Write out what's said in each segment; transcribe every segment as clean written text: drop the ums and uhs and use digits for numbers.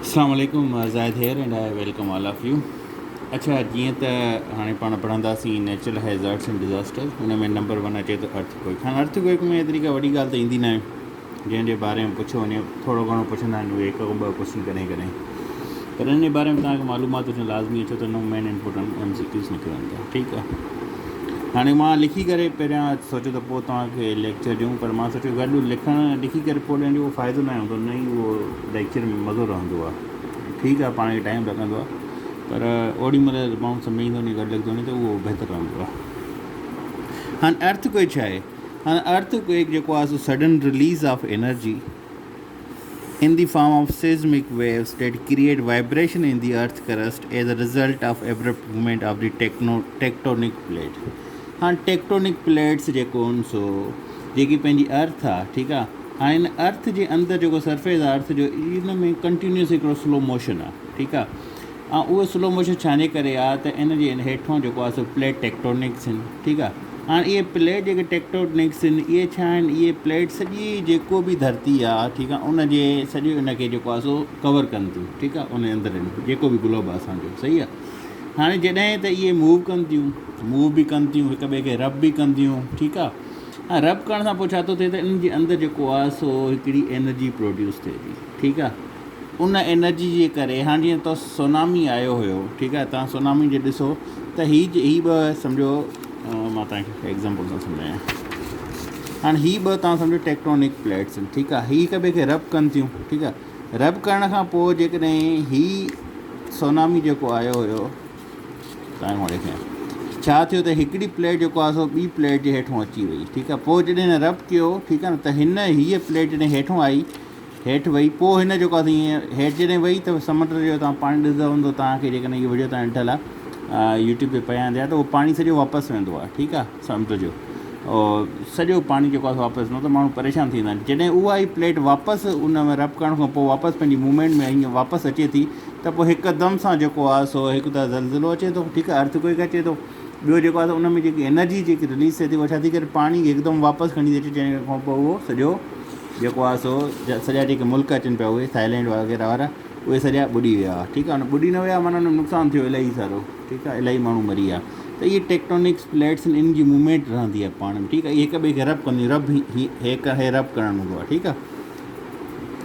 अस्सलाम वालेकुम Zahid here and I welcome all of you. अच्छा, जीअं त हाणे पाण पढ़ंदासीं नेचुरल हैज़ार्ड्स एंड डिज़ास्टर्स, हुन में नंबर 1 अचे थो अर्थक्वेक। हाणे अर्थक्वेक में एतिरी का वॾी ॻाल्हि त ईंदी न आहे, जंहिंजे बारे में पुछो वञे थोरो घणो पुछंदा आहिनि उहे 1-2 क्वेश्चन कॾहिं कॾहिं, पर इन जे बारे में तव्हांखे मालूमात हुजणु लाज़मी आहे, छो त मेन इंपॉर्टेंट MCQs निकिरनि था। ठीकु आहे, हाणे मां लिखी करे पहिरियां सोचियो त पोइ तव्हांखे लेक्चर ॾियूं, पर मां सोचियो गॾु लिखी करे पोइ ॾियण जो उहो फ़ाइदो न हूंदो, न ई उहो लेक्चर में मज़ो रहंदो आहे। ठीकु आहे, पाण खे टाइम लॻंदो आहे, पर ओॾी महिल माण्हू सम्झंदो नी, गॾु लिखंदो नी, त उहो बहितरु रहंदो आहे। हाणे अर्थक्वेक छा आहे? हाणे अर्थक्वेक जेको आहे so sudden release of energy in the form of seismic waves that create vibration in the earth crust as a result of abrupt movement of the tectonic plate। हाँ, टेक्टोनिक प्लेट्स जेको आहिनि सो जेकी पंहिंजी अर्थ आहे, ठीकु आहे। हाणे हिन अर्थ जे अंदरि जेको सरफेस आहे अर्थ जो, इन में कंटिन्यूस हिकिड़ो स्लो मोशन आहे, ठीकु आहे। ऐं उहो स्लो मोशन छाजे करे आहे त इन जे हेठों जेको आहे सो प्लेट टेक्टोनिक्स आहिनि, ठीकु आहे। हाणे इहे प्लेट जेके टेक्टोनिक्स आहिनि, इहे छा आहिनि? इहे प्लेट सॼी जेको बि धरती आहे, ठीकु आहे, उन जे सॼो इनखे जेको आहे सो कवर कनि थियूं, ठीकु आहे। उन अंदरि जेको बि ग्लोब आहे असांजो, सही आहे। हाणे जॾहिं त इहे मूव कनि थियूं, मूव बि कनि थियूं, हिक ॿिए खे रब बि कनि थियूं, ठीकु आहे। ऐं रब करण सां पोइ छा थो थिए त इन जे अंदरि जेको आहे सो हिकिड़ी एनर्जी प्रोड्यूस थिए थी, ठीकु आहे। उन एनर्जी जे करे हाणे जीअं त सुनामी आयो हुयो, ठीकु आहे, तव्हां सुनामी जे ॾिसो त हीअ ॿ सम्झो, मां तव्हांखे एग्ज़ाम्पल सां सम्झायां। हाणे हीअ ॿ तव्हां सम्झो टेक्टोनिक प्लेट्स आहिनि, ठीकु आहे। हीअ हिक ॿिए खे रब कनि थियूं, ठीकु आहे। रब करण खां पोइ जेकॾहिं हीअ सुनामी जेको आयो हुयो, तव्हांखे मां ॾेखारियां छा थियो त हिकिड़ी प्लेट जेको आहे सो ॿी प्लेट जे हेठों अची वई, ठीकु आहे। पोइ जॾहिं हिन रब कयो, ठीकु आहे न, त हीअ प्लेट जॾहिं हेठों आई, हेठि वई, पोइ हिन जेको आहे हीअं हेठि जॾहिं वई त समुंड जो तव्हां पाणी ॾिसंदो हूंदो, तव्हांखे जेकॾहिं इहो वीडियो तव्हां ॾिठल आहे यूट्यूब ते पिया हूंदा त उहो पाणी सॼो वापसि वेंदो आहे, ठीकु आहे, समुंड जो सॼो पाणी जेको आहे वापसि वेंदो, त माण्हू परेशान थींदा आहिनि। जॾहिं उहा ई प्लेट वापसि उन में रब करण खां पोइ वापसि पंहिंजी मूवमेंट में हीअं वापसि अचे थी, त पोइ हिकदमि सां जेको आहे सो हिकु त ज़लज़लो अचे थो, ठीकु आहे, अर्थक्वेक अचे थो। ॿियो जेको आहे त उन में जेकी एनर्जी जेकी रिलीज़ थिए थी, उहा छा थी करे पाणी हिकदमि वापसि खणी थी अचे, जंहिं खां पोइ उहो सॼो जेको आहे सो सॼा जेके मुल्क अचनि पिया, उहे थाईलैंड वग़ैरह वारा, उहे सॼा ॿुॾी विया, ठीकु आहे न। ॿुॾी न विया माना नुक़सानु थियो इलाही सारो, ठीकु आहे, इलाही माण्हू मरी विया। त इहे टेक्टोनिक्स प्लेट्स इन जी मूवमेंट रहंदी आहे पाण में, ठीकु आहे। इहे हिक ॿिए खे रब कंदियूं, रब करणु हूंदो आहे, ठीकु आहे।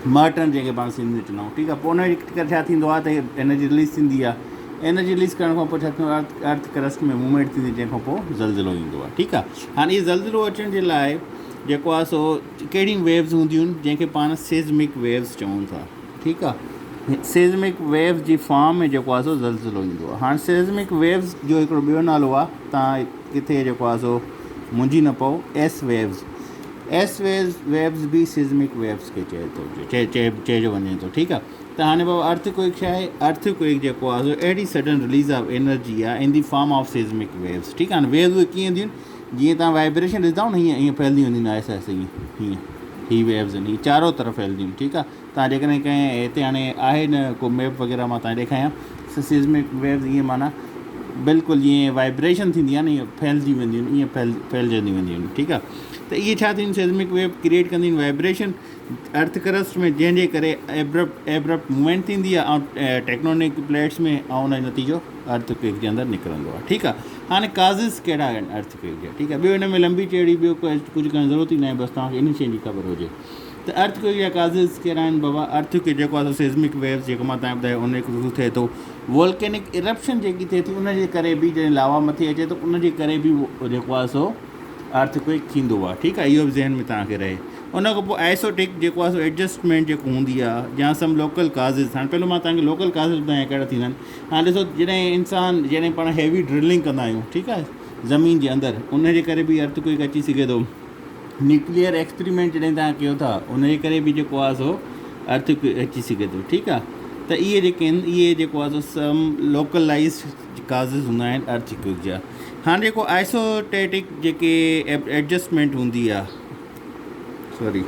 मर्टन जेके पाण सिंधी में चवंदा आहियूं, ठीकु आहे। पोइ उन जे करे छा थींदो आहे त एनर्जी रिलीज़ थींदी आहे। एनर्जी रिलीज़ करण खां पोइ छा थींदो आहे, अर्थ क्रस्ट में मूवमेंट थींदी, जंहिंखां पोइ ज़लज़लो ईंदो आहे, ठीकु आहे। हाणे इहो ज़लज़लो अचण जे लाइ जेको आहे सो कहिड़ियूं वेव्स हूंदियूं आहिनि, जंहिंखे पाण सेज़मिक वेव्स चऊं था, ठीकु आहे। सेज़मिक वेव्स जी फॉर्म में जेको आहे सो ज़लज़लो ईंदो आहे। हाणे सेज़मिक वेव्स जो हिकिड़ो ॿियो नालो आहे, तव्हां किथे जेको आहे सो मुंझी न पओ, एस वेव्स बि सेज़मिक वेव्स खे चइजो वञे थो, ठीकु आहे। त हाणे बाबा अर्थक्वेक छा आहे? अर्थक्वेक जेको आहे सो अहिड़ी सडन रिलीज़ ऑफ एनर्जी आहे इन दी फॉर्म ऑफ सेज़मिक वेव्स, ठीकु आहे न। वेव्स उहे कीअं ईंदियूं आहिनि, जीअं तव्हां वाइब्रेशन ॾिसंदा न, हीअं फैलंदी वेंदियूं आहिनि, ऐसा हीअं हीअ वेव्स आहिनि, हीअ चारों तरफ़ फैलंदियूं आहिनि, ठीकु आहे। तव्हां जेकॾहिं कंहिं हिते हाणे आहे न को मैप वग़ैरह, मां तव्हांखे ॾेखारियां, सेज़मिक वेव्स ईअं माना बिल्कुलु जीअं वाइब्रेशन थींदी आहे न, ईअं फैलजी वेंदियूं आहिनि, ईअं फैलजंदी वेंदियूं आहिनि, ठीकु आहे। त इहे छा थींदियूं, सेज़मिक वेव क्रिएट कंदियूं आहिनि वाइब्रेशन अर्थ क्रस्ट में, जंहिंजे करे एब्रप्ट मूवमेंट थींदी आहे ऐं टेक्टोनिक प्लेट्स में, ऐं उन जो नतीजो अर्थक्वेक जे अंदरि निकिरंदो आहे, ठीकु आहे। हाणे काज़िस कहिड़ा आहिनि अर्थक्वेक जा, ठीकु आहे। ॿियो हिन में लंबी चौड़ी ॿियो कुझु करण जी ज़रूरत ई न आहे, बसि तव्हांखे इन शइ जी ख़बर हुजे त अर्थक्वेक जा काज़िस कहिड़ा आहिनि। बाबा अर्थक्वेक जेको आहे सेज़मिक वेव्स जेको मां तव्हांखे ॿुधायो, उन जो थिए थो वोल्केनिक इरप्शन जेकी थिए थी, उन जे करे बि जॾहिं लावा मथे अचे थो, उन जे करे बि जेको आहे सो अर्थक्वेक थींदो आहे, ठीकु आहे। इहो बि ज़हन में तव्हांखे रहे। उन खां पोइ आइसोटिक जेको आहे सो एडजस्टमेंट जेको हूंदी आहे, या सम लोकल काज़िस। हाणे पहिरियों मां तव्हांखे लोकल काज़िस ॿुधायां कहिड़ा थींदा आहिनि। हाणे ॾिसो, जॾहिं पाण हैवी ड्रिलिंग कंदा आहियूं, ठीकु आहे, ज़मीन जे अंदरि, उन जे करे बि अर्थक्वेक अची सघे थो। न्यूक्लियर एक्सपेरिमेंट जॾहिं तव्हां कयो था, उन जे करे बि जेको आहे सो अर्थक्वेक अची सघे थो, ठीकु आहे। त इहे जेके आहिनि, इहे जेको आहे सो सम लोकलाइज़ काज़िस हूंदा आहिनि अर्थक्वेक जा। हाणे जेको आइसोटेटिक जेके एडजस्टमेंट हूंदी आहे, सॉरी,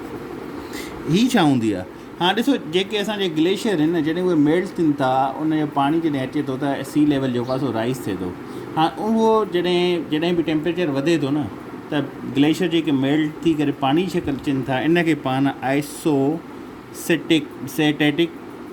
हीअ छा हूंदी आहे? हाणे ॾिसो, जेके असांजे ग्लेशियर आहिनि न, जॾहिं उहे मेल्ट थियनि था, उन जो पाणी जॾहिं अचे थो त सी लेवल जेको आहे सो राइज़ थिए थो। हाणे उहो जॾहिं बि टेम्परेचर वधे थो न, त ग्लेशियर जेके मेल्ट थी करे पाणी जी शकल अचनि था, इन खे पाण आइसोसेटेटिक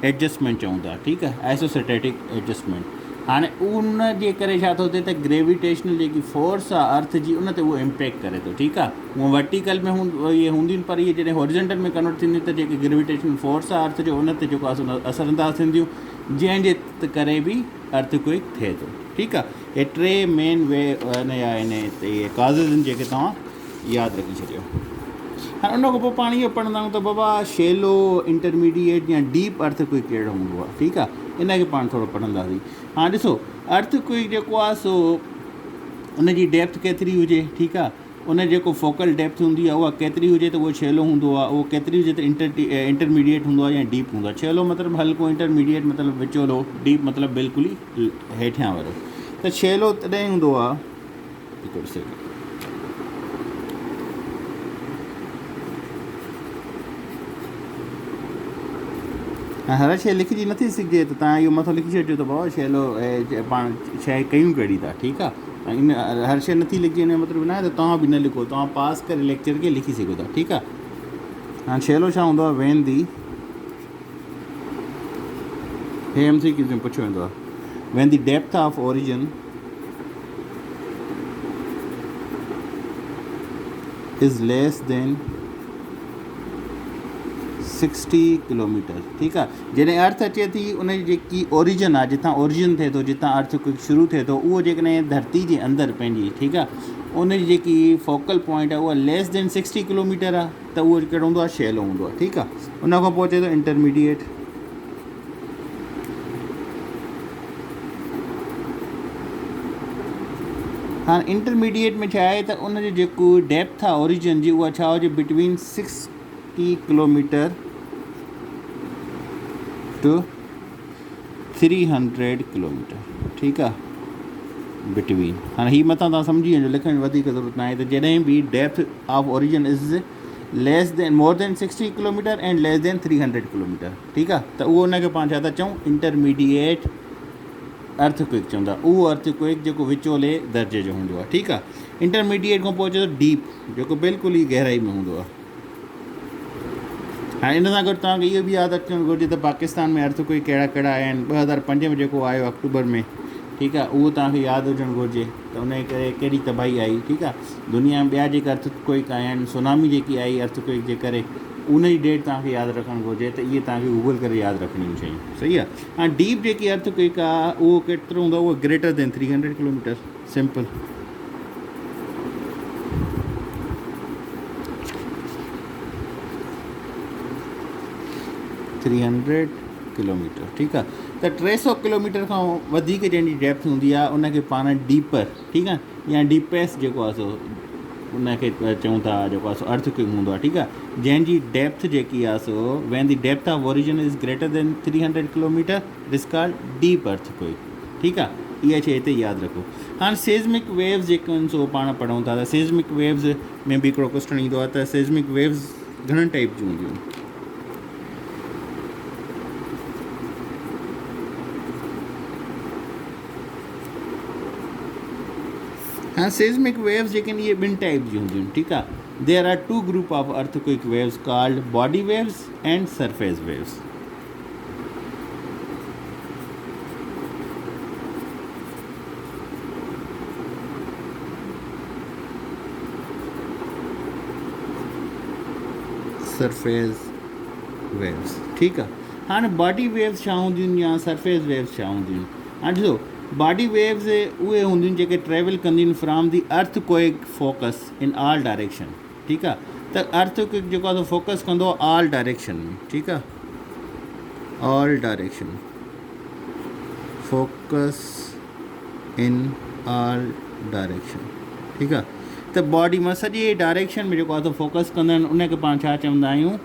एडजस्टमेंट चऊं था, ठीकु आहे, आइसोस्टेटिक एडजस्टमेंट। हाणे उन जे करे छा थो थिए त ग्रेविटेशनल जेकी फोर्स आहे अर्थ जी उन ते उहो इम्पैक्ट करे थो, ठीकु आहे। हूअं वर्टिकल में इहे हूंदियूं आहिनि, पर इहे जॾहिं हॉरिजेंटल में कन्वर्ट थींदियूं त जेकी ग्रेविटेशनल फोर्स आहे अर्थ जो उन ते जेको आहे असरअंदाज़ थींदियूं, जंहिंजे करे बि अर्थक्वेक थिए थो, ठीकु आहे। हे टे मेन वे इन या इन इहे काज़िस आहिनि जेके तव्हां यादि रखी छॾियो। हाणे उन खां पोइ पाण इहो पढ़ंदा आहियूं त बाबा शैलो, इंटरमीडिएट या डीप अर्थक्वेक कहिड़ो हूंदो आहे, ठीकु आहे, इन खे पाण थोरो पढ़ंदासीं। हाणे ॾिसो अर्थक्वेक जेको आहे सो उन जी डेप्थ केतिरी हुजे, ठीकु आहे, उन जेको फोकल डेप्थ हूंदी आहे उहा केतिरी हुजे त उहो शैलो हूंदो आहे, उहो केतिरी हुजे त इंटरमीडिएट हूंदो आहे या डीप हूंदो आहे। शैलो मतिलबु हल्को, इंटरमीडिएट मतिलबु विचोलो, डीप मतिलबु बिल्कुलु ई हेठियां वारो। त शैलो तॾहिं हूंदो आहे, हिकिड़ो सेकंड, हर शइ लिखिजी नथी सघिजे त तव्हां इहो मथां लिखी छॾिजो त बाबा शैलो पाण शइ कयूं कहिड़ी था, ठीकु आहे। इन हर शइ नथी लिखिजे, इन जो मतिलबु न आहे त तव्हां बि न लिखो, तव्हां पास करे लेक्चर खे लिखी सघो था, ठीकु आहे। हाणे शैलो छा हूंदो आहे, वेन दी, हे MCQ में पुछियो वेंदो आहे, when the depth of origin is less than 60 kilometre, ठीकु आहे। जॾहिं अर्थ अचे थी उन जी जेकी ओरिजिन आहे, जितां ओरिजिन थिए थो, जितां अर्थक्वेक शुरू थिए थो, उहो जेकॾहिं धरती जे अंदरि पंहिंजी, ठीकु आहे, उन जी जेकी फोकल पॉइंट आहे उहा लेस देन 60 किलोमीटर आहे, त उहो कहिड़ो हूंदो आहे, शैलो हूंदो आहे, ठीकु आहे। उन खां पोइ अचे थो इंटरमीडिएट। हाणे इंटरमीडिएट में छा आहे त उन जो जेको डेप्थ आहे ओरिजिन जी उहा छा हुजे, बिटवीन 60 किलोमीटर टू 300 किलोमीटर, ठीकु आहे, बिटवीन। हाणे हीअ मथां तव्हां सम्झी वञो, लिखण जी वधीक ज़रूरत न आहे, त जॾहिं बि depth of origin is less than more than 60 kilometre and less than 300 kilometre, ठीकु आहे, त उहो उनखे पाण छा था चऊं, इंटरमीडिएट अर्थक्वेक चवंदा। उहो अर्थक्वेक जेको विचोले दर्जे जो हूंदो आहे, ठीकु आहे। इंटरमीडिएट खां पोइ अचे थो डीप, जेको बिल्कुलु ई गहराई में हूंदो आहे। हाणे इन सां गॾु तव्हांखे इहो बि यादि रखणु घुरिजे त पाकिस्तान में अर्थक्वेक कहिड़ा कहिड़ा आया आहिनि। 2005 में जेको आयो अक्टूबर में, ठीकु आहे, उहो तव्हांखे यादि हुजणु घुरिजे त उन जे करे कहिड़ी तबाही आई, ठीकु आहे। दुनिया में ॿिया जेका अर्थक्वेक आया आहिनि, सुनामी जेकी आई अर्थक्वेक जे करे, उन जी डेट तव्हांखे यादि रखणु घुरिजे, त इहे तव्हांखे गूगल करे यादि रखणियूं शयूं, सही आहे। हाणे डीप जेकी अर्थक्वेक आहे उहो केतिरो हूंदो आहे, उहो greater than 300 kilometre, simple. Kilometre, ठीकु आहे। त 300 किलोमीटर खां वधीक जंहिंजी डेप्थ हूंदी आहे उनखे पाण डीपर, ठीकु आहे, या डीपेस्ट जेको आहे सो उनखे चऊं था, जेको आहे सो अर्थक्वेक हूंदो आहे, ठीकु आहे। जंहिंजी डेप्थ जेकी आहे so when the depth of origin is greater than 300 kilometre it is called deep earthquake, ठीकु आहे। इहा शइ हिते यादि रखो। हाणे सेज़मिक वेव्स जेके आहिनि सो पाण पढ़ूं था, त सेज़मिक वेव्स में बि हिकिड़ो क्वेश्चन ईंदो आहे त सेज़मिक वेव्स घणनि टाइप जूं हूंदियूं आहिनि। हाँ, सेज़मिक वेव्स जेके आहिनि इहे ॿिनि टाइप जी हूंदियूं आहिनि, ठीकु आहे। There are 2 group of earthquake waves called body waves and surface waves. Surface waves, ठीकु आहे। हाणे बॉडी वेव्स छा हूंदियूं आहिनि या सरफेस वेव्स छा हूंदियूं आहिनि। हाणे ॾिसो, बॉडी वेव्स उहे हूंदियूं आहिनि जेके ट्रेवल कंदियूं आहिनि from the earthquake focus in all direction, ठीकु आहे। त अर्थक्वेक जेको आहे फोकस कंदो आहे ऑल डायरेक्शन में, ठीकु आहे, all direction, focus in all direction, ठीकु आहे। त बॉडी मां सॼे डायरेक्शन में जेको आहे फोकस कंदा आहिनि उनखे पाण छा चवंदा आहियूं,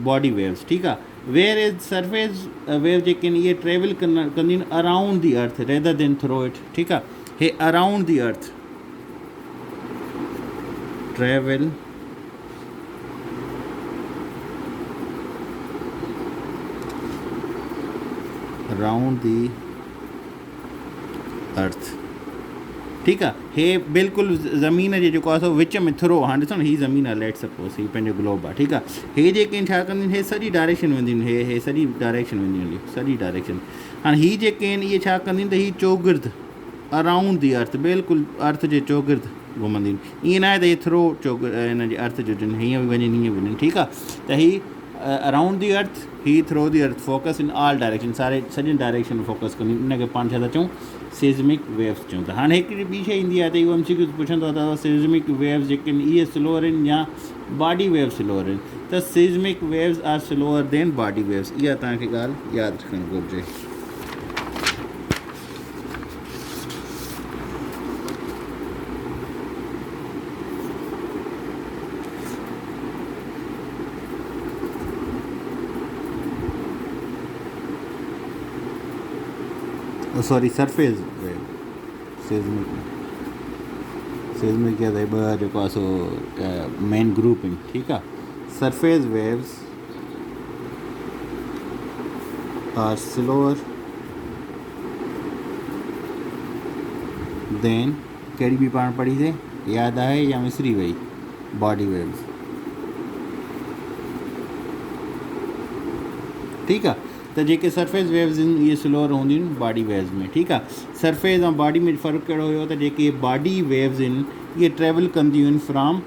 बॉडी वेव्स, ठीकु आहे। वेयर इज़ सरफेस वेव जेके आहिनि इहे ट्रेवल कंदियूं आहिनि around the earth rather than through it, ठीकु आहे। हे around the earth travel around the earth, ठीकु आहे। हे बिल्कुलु ज़मीन जे जेको आहे सो विच में थ्रो, हाणे ॾिसो न, हीअ ज़मीन आहे, लेट सपोज़ हीअ पंहिंजो ग्लोब आहे, ठीकु आहे। हे जेके छा कंदियूं आहिनि, हे सॼी डायरेक्शन वेंदियूं आहिनि, हे सॼी डायरेक्शन वेंदियूं आहिनि, सॼी डायरेक्शन। हाणे हीअ जेके आहिनि इहे छा कंदियूं आहिनि त हीअ चौगिर्द अराउंड दी अर्थ, बिल्कुलु अर्थ जे चौगिर्द घुमंदियूं आहिनि। ईअं न आहे त हीअ थ्रो हिन जे अर्थ जो हुजनि, हीअं बि वञनि हीअं वञनि, ठीकु आहे। त हीअ अराउंड दी अर्थ, ही through the earth, focus in all direction, सारे सॼियुनि डायरेक्शन में फोकस कंदी, इनखे पाण छा था चऊं, सेज़मिक वेव्स चऊं था। हाणे हिकिड़ी ॿी शइ ईंदी आहे त इहो MCQ पुछंदो आहे त सेज़मिक वेव्स जेके आहिनि इहे स्लोअर आहिनि या बॉडी वेव्स स्लोअर आहिनि, त seismic waves are slower than body waves, इहा तव्हांखे ॻाल्हि यादि रखणु घुरिजे। सॉरी, सरफेस वेव, सेज़मिक क्या था ॿ जेको आहे सो मेन ग्रुप आहिनि, ठीकु आहे। Surface waves are slower than, कहिड़ी बि पाण पढ़ीसीं, यादि आहे या विसरी वई, बॉडी वेव्स, ठीकु आहे। त जेके सरफेस वेव्स आहिनि इहे स्लोअर हूंदियूं आहिनि बॉडी वेव्स में, ठीकु आहे। सरफेस ऐं बॉडी में फ़र्क़ु कहिड़ो हुयो त जेके बॉडी वेव्स आहिनि इहे ट्रेवल कंदियूं आहिनि from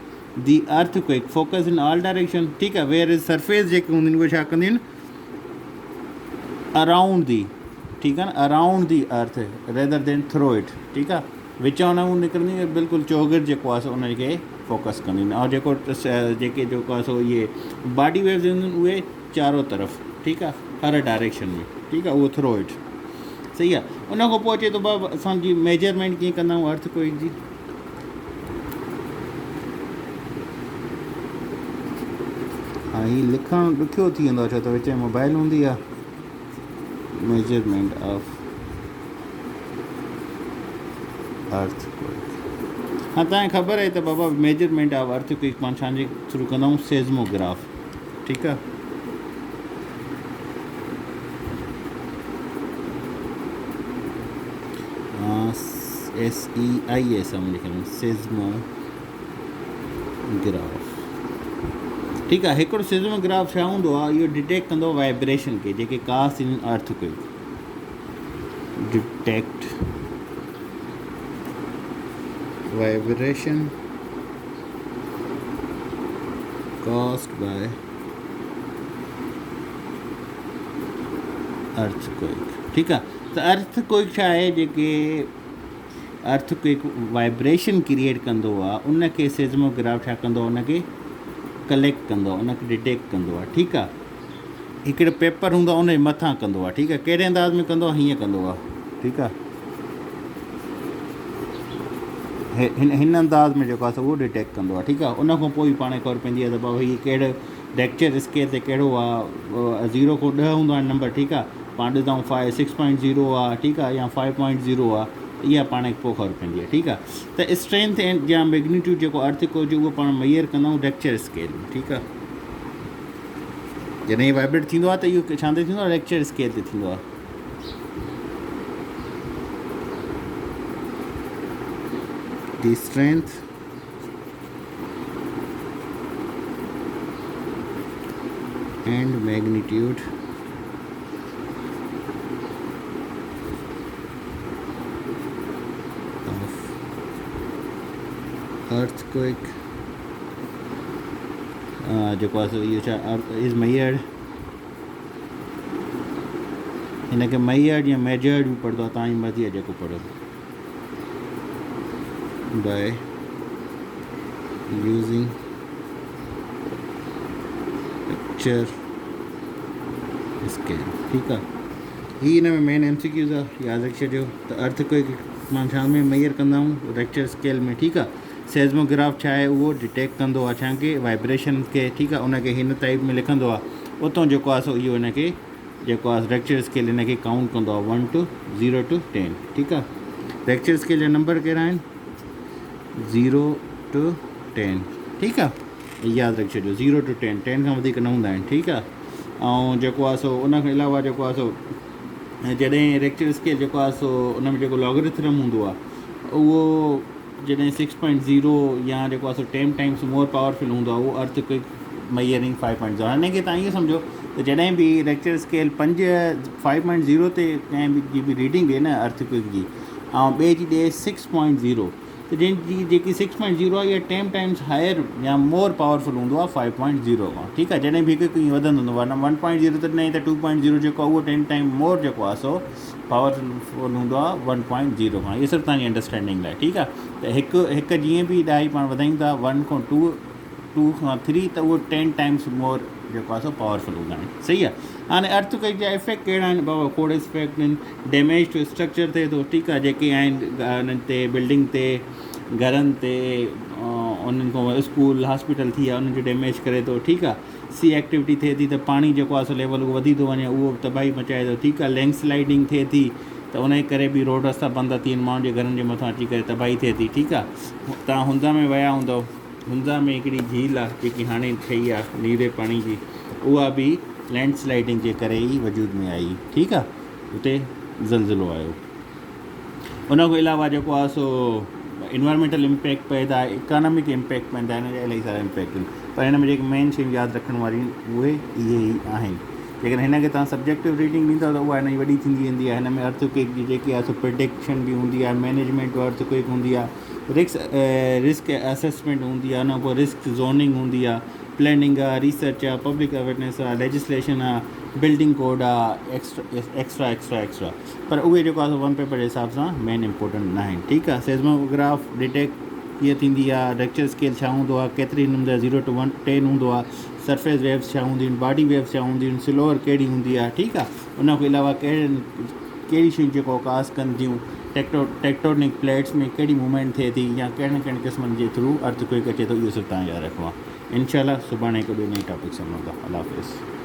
the earth quick, focus in all direction, ठीकु आहे। वेयर इज़ सरफेस जेके हूंदियूं आहिनि उहे छा कंदियूं आहिनि, अराउंड दी, ठीकु आहे न, around the earth rather than through it, ठीकु आहे। विचों न निकिरंदियूं आहिनि, बिल्कुलु चौगिर्द जेको आहे सो उनखे फोकस कंदियूं आहिनि। ऐं जेको आहे सो इहे बॉडी वेव्स हूंदियूं आहिनि उहे चारों तरफ़, ठीकु आहे, हर डायरेक्शन में, ठीकु आहे, उहो थ्रो इट, सही आहे। उन खां पोइ अचे थो बाबा असांजी मेजरमेंट कीअं कंदा आहियूं अर्थ क्विक जी। हा, हीअ लिखणु ॾुखियो थी वेंदो आहे, छो त विच में मोबाइल हूंदी आहे। मेजरमेंट ऑफ अर्थ क्विक, हा तव्हांखे ख़बर आहे त बाबा मेजरमेंट ऑफ अर्थ क्विक पाण छाजे थ्रू कंदा आहियूं, सेज़मोग्राफ, ठीकु आहे। SEIS हम लिखंदा, सेज़मोग्राफ, ठीकु आहे। हिकिड़ो सेज़मोग्राफ छा हूंदो आहे, इहो डिटेक्ट कंदो वाइब्रेशन खे, जेके caused in earthquake, detect vibration caused by earthquake, ठीकु आहे। त अर्थक्विक छा आहे, जेके अर्थक्विक वाइब्रेशन क्रिएट कंदो आहे उनखे सेज़मोग्राफ छा कंदो आहे, उनखे कलेक्ट कंदो आहे, उनखे डिटेक्ट कंदो आहे, ठीकु आहे। हिकिड़ो पेपर हूंदो आहे उनजे मथां कंदो आहे, ठीकु आहे। कहिड़े अंदाज़ में कंदो आहे, हीअं कंदो आहे, ठीकु आहे। हिन अंदाज़ में जेको आहे उहो डिटेक्ट कंदो आहे, ठीकु आहे। उन खां पोइ पाण खे ख़बर पवंदी आहे त बाबा हीअ कहिड़े लेक्चर स्केल ते कहिड़ो आहे, 0 खां 10 हूंदो आहे नंबर, ठीकु आहे। पाण ॾिसंदा आहियूं 6.0 आहे, ठीकु आहे, या 5.0 आहे, इहा पाण खे पोइ ख़बर पवंदी आहे, ठीकु आहे। त स्ट्रेंथ एंड या मैग्नीट्यूड जेको अर्थ को जो उहो पाण मेयर कंदा आहियूं लेक्चर स्केल में, ठीकु आहे। जॾहिं वाइब्रेट थींदो आहे त इहो छा ते थींदो आहे, लेक्चर स्केल ते थींदो आहे। The strength and magnitude of earthquake जेको आहे इहो छा इज़ मेयर्ड, हिनखे मेयर्ड या मेजर्ड बि पढ़ंदो आहे, तव्हांजी मर्ज़ी आहे जेको पढ़ो, by using lecture scale, ठीकु आहे। ही हिन में मेन MCQs आहे, यादि रखी छॾियो। त अर्थक्विक मां छा में मेयर कंदा आहियूं, लेक्चर स्केल में, ठीकु आहे। सेज़मोग्राफ छा आहे, उहो डिटेक्ट कंदो आहे छाखे, वाइब्रेशन खे, ठीकु आहे। उनखे हिन टाइप में लिखंदो आहे, उतां जेको आहे सो इहो हिनखे जेको आहे लेक्चर स्केल हिनखे काउंट कंदो आहे 1 to 0 to 10, ठीकु आहे। लेक्चर स्केल जा नंबर कहिड़ा आहिनि, 0 to 10, ठीकु आहे। यादि रखी छॾियो 0 to 10, 10 खां वधीक न हूंदा आहिनि, ठीकु आहे। ऐं जेको आहे सो उन खां अलावा जेको आहे सो जॾहिं लेक्चर स्केल जेको आहे सो उन में जेको लॉगरिथम हूंदो आहे उहो जॾहिं 6.0 या जेको आहे सो 10 टाइम्स मोर पावरफुल हूंदो आहे उहो अर्थक्वेक मेजरिंग 5.0। हिन खे तव्हां इहो सम्झो त जॾहिं बि रेक्टर स्केल 5.0 ते कंहिं बि जी बि रीडिंग ॾिए न अर्थक्वेक जी ऐं ॿिए जी ॾिए 6.0 त जंहिंजी जेकी 6.0 आहे इहा 10 टाइम्स हायर या मोर पावरफुल हूंदो आहे 5.0 खां। ठीकु आहे, जॾहिं बि हिकु ईअं वधंदो आहे 1.0 त ॾिनई त 2.0 जेको आहे उहो 10 टाइम मोर जेको आहे सो पावरफुल हूंदो आहे 1.0 खां। इहो सभु तव्हांजी अंडरस्टैंडिंग लाइ। ठीकु आहे, त हिकु जीअं बि ॾाई पाण वधायूं था 1 खां 2 खां 3 त उहो 10 टाइम्स मोर जेको आहे सो पावरफुल हूंदा आहिनि। सही आहे। हाणे अर्थक्वेक जा इफेक्ट कहिड़ा आहिनि बाबा? खोड़ इफेक्ट आहिनि। डैमेज टू स्ट्रक्चर थिए थो। ठीकु आहे, जेके आहिनि उन्हनि ते बिल्डिंग ते घरनि ते उन्हनि खां स्कूल हॉस्पिटल थी आहे उन्हनि खे डैमेज करे थो। ठीकु आहे, सी एक्टिविटी थिए थी त पाणी जेको आहे सो लेवल उहो वधी थो वञे, उहो तबाही मचाए थो। ठीकु आहे, लैंडस्लाइडिंग थिए थी त उनजे करे बि रोड रस्ता बंदि थी आहिनि, माण्हुनि जे घरनि जे मथां अची करे तबाही थिए थी। ठीकु आहे, तव्हां हुंदा में विया हूंदव, हुंदा में हिकिड़ी झील आहे जेकी हाणे ठही आहे नीरे पाणी जी, उहा बि लैंडस्लाइडिंग जे करे ई वजूद में आई। ठीकु आहे, उते ज़लज़लो आयो। उन खां अलावा जेको आहे सो इन्वायरमेंटल इम्पैक्ट पए था, इकॉनमिक इम्पैक्ट पवंदा आहिनि, इलाही सारा इम्पैक्ट आहिनि। पर हिन में जेके मेन शयूं यादि रखण वारियूं उहे इहे ई आहिनि। लेकिन हिन खे तव्हां सब्जेक्टिव रीडिंग ॾींदव त उहा हिन जी वॾी थींदी वेंदी आहे। हिन में अर्थक्वेक जी जेकी आहे सो प्रिडिक्शन बि हूंदी आहे, मैनेजमेंट अर्थक्वेक हूंदी आहे, रिस्क असेसमेंट हूंदी आहे, उन पोइ रिस्क ज़ोनिंग हूंदी आहे, प्लैनिंग आहे, रिसर्च आहे, पब्लिक अवेयरनेस आहे, लेजिस्लेशन आहे, बिल्डिंग कोड आहे, एक्स्ट्रा। पर उहे जेको आहे वन पेपर जे हिसाब सां मेन इम्पोर्टेंट न आहिनि। ठीकु आहे, सेस्मोग्राफ डिटेक्ट कीअं थींदी आहे, रेक्टर स्केल छा हूंदो आहे, केतिरी नंबर 0 to 10 हूंदो आहे, सरफेस वेव्स छा हूंदियूं आहिनि, बॉडी वेव्स छा हूंदियूं आहिनि, स्लोअर कहिड़ी हूंदी आहे। ठीकु आहे, उन खां अलावा कहिड़ी शयूं जेको कास कनि थियूं, टेक्टोनिक प्लेट्स में कहिड़ी मूवमेंट थिए थी या कहिड़े क़िस्मनि जे थ्रू अर्थक्वेक अचे थो, इहो सभु तव्हां यादि रखिणो आहे। इंशाल्लाह सुभाणे हिकु ॿियो नई टॉपिक सां मिलंदा। अल्लाह हाफ़िज़।